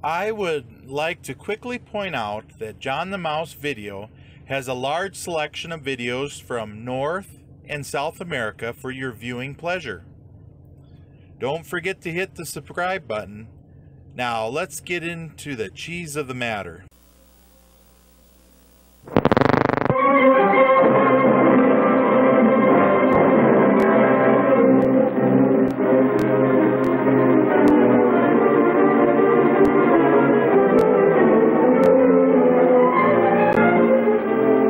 I would like to quickly point out that John the Mouse Video has a large selection of videos from North and South America for your viewing pleasure. Don't forget to hit the subscribe button. Now let's get into the cheese of the matter.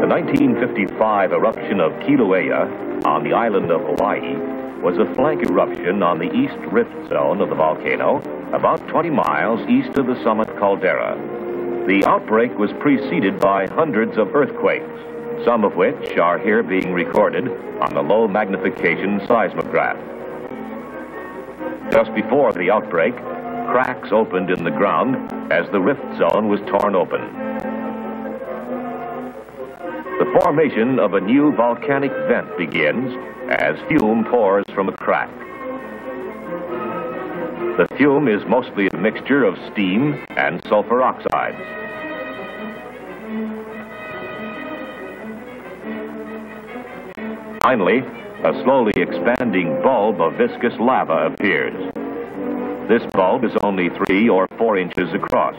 The 1955 eruption of Kilauea on the island of Hawaii was a flank eruption on the east rift zone of the volcano, about 20 miles east of the summit caldera. The outbreak was preceded by hundreds of earthquakes, some of which are here being recorded on the low magnification seismograph. Just before the outbreak, cracks opened in the ground as the rift zone was torn open. The formation of a new volcanic vent begins as fume pours from a crack. The fume is mostly a mixture of steam and sulfur oxides. Finally, a slowly expanding bulb of viscous lava appears. This bulb is only 3 or 4 inches across.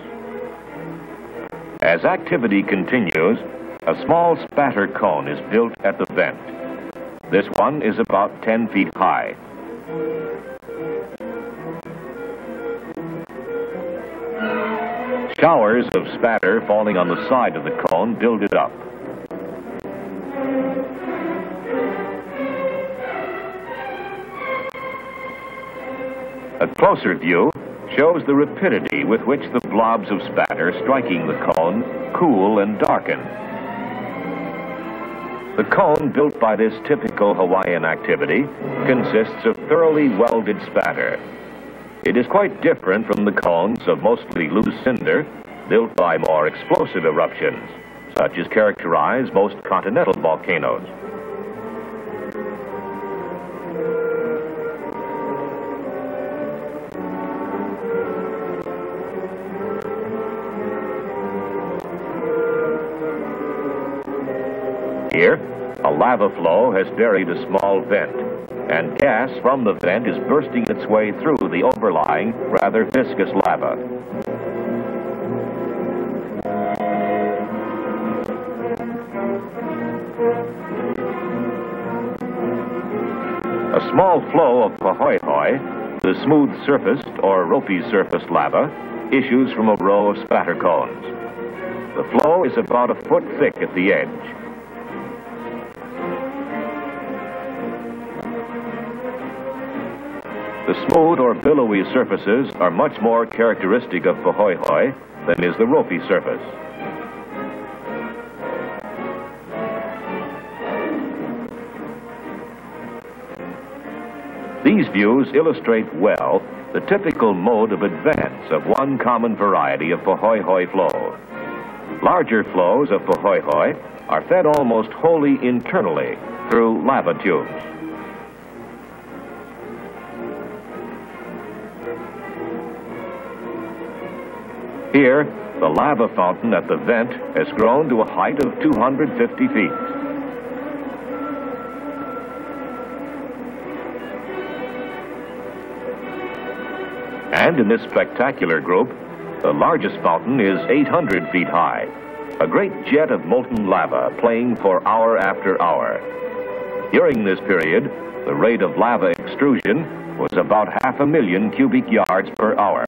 As activity continues, a small spatter cone is built at the vent. This one is about 10 feet high. Showers of spatter falling on the side of the cone build it up. A closer view shows the rapidity with which the blobs of spatter striking the cone cool and darken. The cone built by this typical Hawaiian activity consists of thoroughly welded spatter. It is quite different from the cones of mostly loose cinder built by more explosive eruptions, such as characterize most continental volcanoes. Here, a lava flow has buried a small vent, and gas from the vent is bursting its way through the overlying, rather viscous lava. A small flow of pahoehoe, the smooth-surfaced or ropey-surfaced lava, issues from a row of spatter cones. The flow is about a foot thick at the edge. The smooth or billowy surfaces are much more characteristic of pahoehoe than is the ropey surface. These views illustrate well the typical mode of advance of one common variety of pahoehoe flow. Larger flows of pahoehoe are fed almost wholly internally through lava tubes. Here, the lava fountain at the vent has grown to a height of 250 feet. And in this spectacular group, the largest fountain is 800 feet high, a great jet of molten lava playing for hour after hour. During this period, the rate of lava extrusion was about 500,000 cubic yards per hour.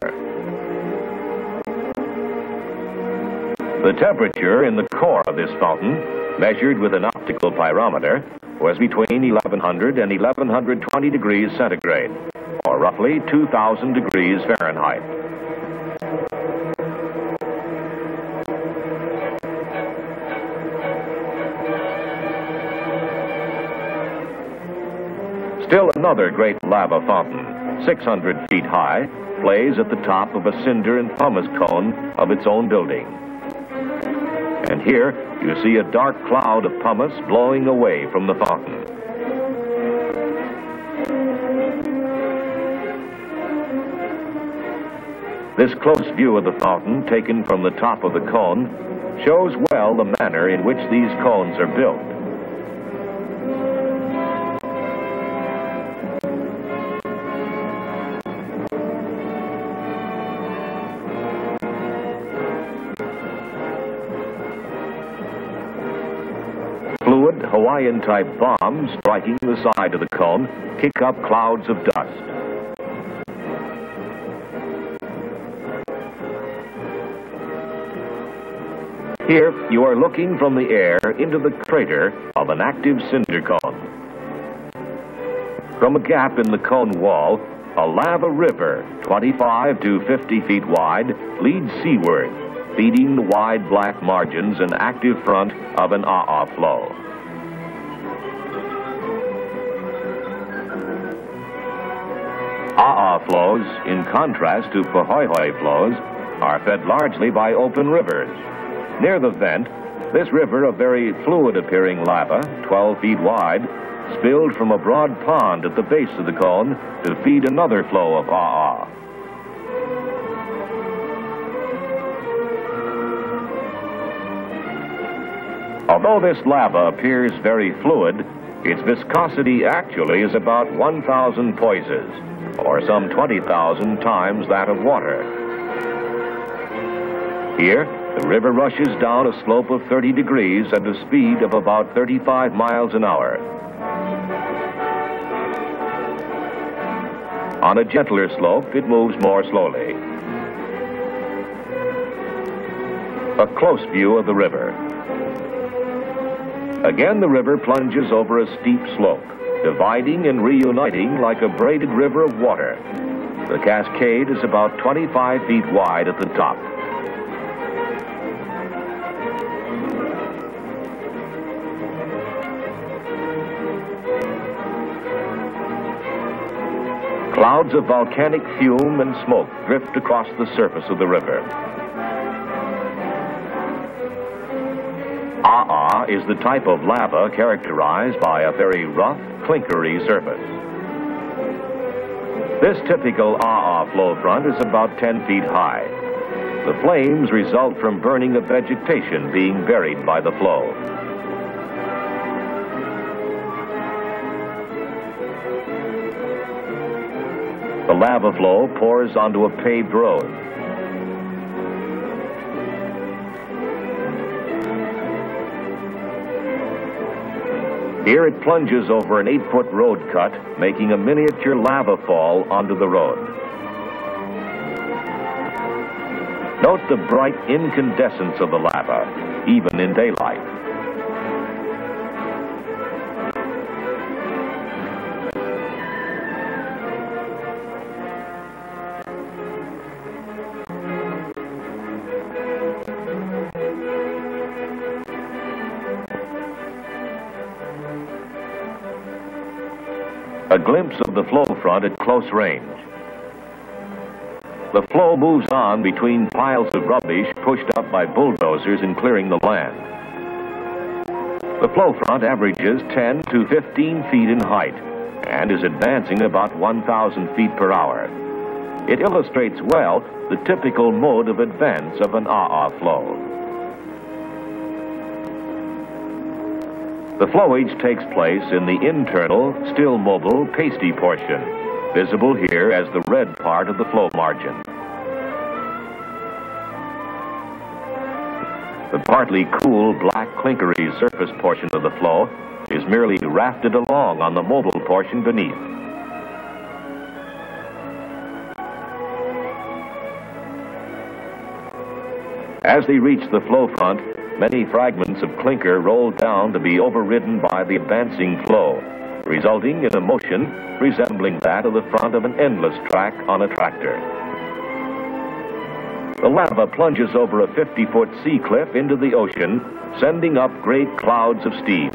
The temperature in the core of this fountain, measured with an optical pyrometer, was between 1100 and 1120 degrees centigrade, or roughly 2,000 degrees Fahrenheit. Still another great lava fountain, 600 feet high, plays at the top of a cinder and pumice cone of its own building. And here you see a dark cloud of pumice blowing away from the fountain. This close view of the fountain, taken from the top of the cone, shows well the manner in which these cones are built. Fluid Hawaiian-type bombs striking the side of the cone kick up clouds of dust. Here, you are looking from the air into the crater of an active cinder cone. From a gap in the cone wall, a lava river, 25 to 50 feet wide, leads seaward, feeding the wide black margins and active front of an aa flow. Aa flows, in contrast to Pahoehoe flows, are fed largely by open rivers. Near the vent, this river of very fluid-appearing lava, 12 feet wide, spilled from a broad pond at the base of the cone to feed another flow of aa. Although this lava appears very fluid, its viscosity actually is about 1,000 poises, or some 20,000 times that of water. Here, the river rushes down a slope of 30 degrees at a speed of about 35 miles an hour. On a gentler slope, it moves more slowly. A close view of the river. Again, the river plunges over a steep slope, dividing and reuniting like a braided river of water. The cascade is about 25 feet wide at the top. Clouds of volcanic fume and smoke drift across the surface of the river. Aa is the type of lava characterized by a very rough, clinkery surface. This typical aa flow front is about 10 feet high. The flames result from burning of vegetation being buried by the flow. The lava flow pours onto a paved road. Here it plunges over an 8-foot road cut, making a miniature lava fall onto the road. Note the bright incandescence of the lava, even in daylight. A glimpse of the flow front at close range. The flow moves on between piles of rubbish pushed up by bulldozers in clearing the land. The flow front averages 10 to 15 feet in height and is advancing about 1,000 feet per hour. It illustrates well the typical mode of advance of an aa flow. The flowage takes place in the internal, still mobile, pasty portion, visible here as the red part of the flow margin. The partly cool, black, clinkery surface portion of the flow is merely rafted along on the mobile portion beneath. As they reach the flow front, many fragments of clinker roll down to be overridden by the advancing flow, resulting in a motion resembling that of the front of an endless track on a tractor. The lava plunges over a 50-foot sea cliff into the ocean, sending up great clouds of steam.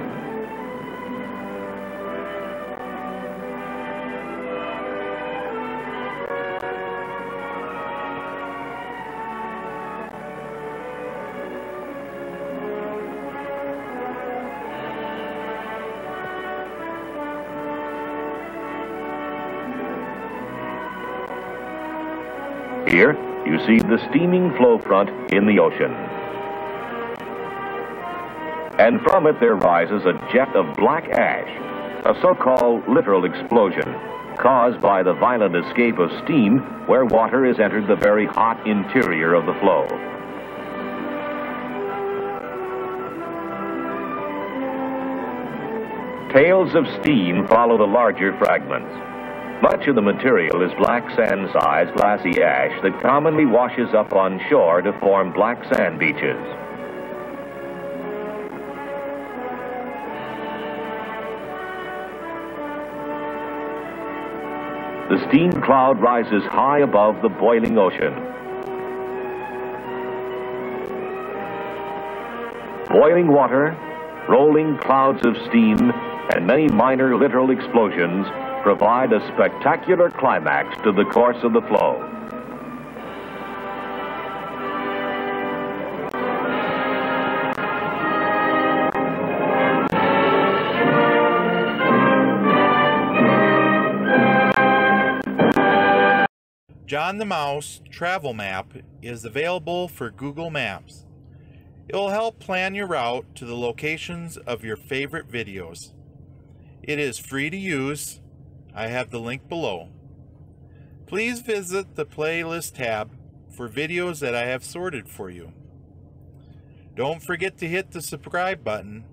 Here, you see the steaming flow front in the ocean. And from it there rises a jet of black ash, a so-called littoral explosion, caused by the violent escape of steam where water has entered the very hot interior of the flow. Tails of steam follow the larger fragments. Much of the material is black sand-sized glassy ash that commonly washes up on shore to form black sand beaches. The steam cloud rises high above the boiling ocean. Boiling water, rolling clouds of steam, and many minor littoral explosions provide a spectacular climax to the course of the flow. John the Mouse travel map is available for Google Maps. It will help plan your route to the locations of your favorite videos. It is free to use. I have the link below. Please visit the playlist tab for videos that I have sorted for you. Don't forget to hit the subscribe button